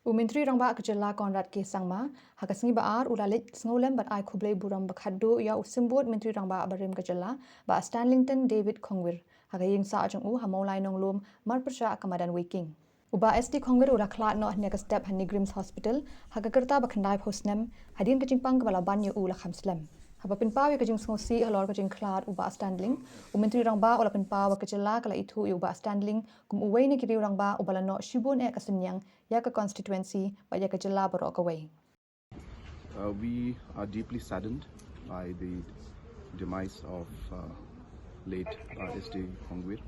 Umentri rangba kejela konrad ke sangma hakasngi baar ula Leit sngewlem bat ai khoblei buram bakhaddo ya usimbot mentri rangba abarim kejela ba Stanlington David Khongwir hagaying sa ajong u hamolai nonglom marprsha akamadan waking Bah SD Khongwir ula khlad no hne ka step hani Grims Hospital hagakarta bakhandai phosnem hadin kajingpang kabala banyo ula khamslem haba pinpawi kajing sngosi halor kajing khlad uba standling umentri rangba ula pinpawa kajela kala ithu uba standling kum uwei ne kiri rangba ubala no shibon e kasanyang ya ka constituency ba ya kajela barok away. We are deeply saddened by the demise of late Bah SD Khongwir,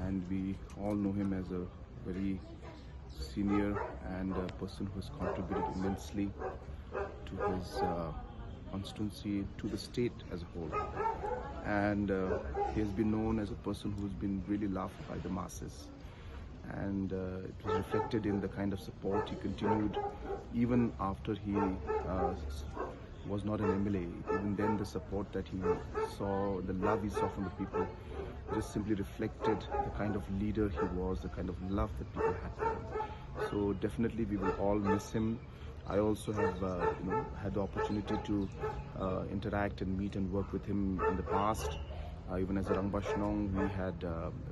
and we all know him as a very senior and a person who has contributed immensely to his constituency, to the state as a whole. And he has been known as a person who's been really loved by the masses. And it was reflected in the kind of support he continued even after he was not an MLA. Even then, the support that he saw, the love he saw from the people, just simply reflected the kind of leader he was, the kind of love that people had for him. So definitely we will all miss him. I also have had the opportunity to interact and meet and work with him in the past. Even as a Rangbashnong, we had,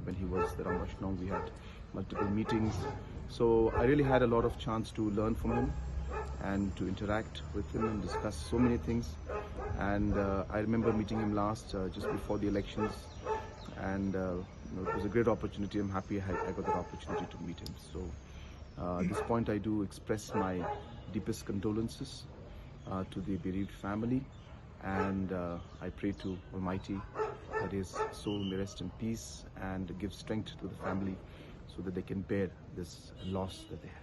when he was the Rangbashnong, we had multiple meetings. So I really had a lot of chance to learn from him and to interact with him and discuss so many things. And I remember meeting him last, just before the elections. And it was a great opportunity. I'm happy I got that opportunity to meet him. So at this point, I do express my deepest condolences to the bereaved family. And I pray to Almighty that his soul may rest in peace and give strength to the family so that they can bear this loss that they have.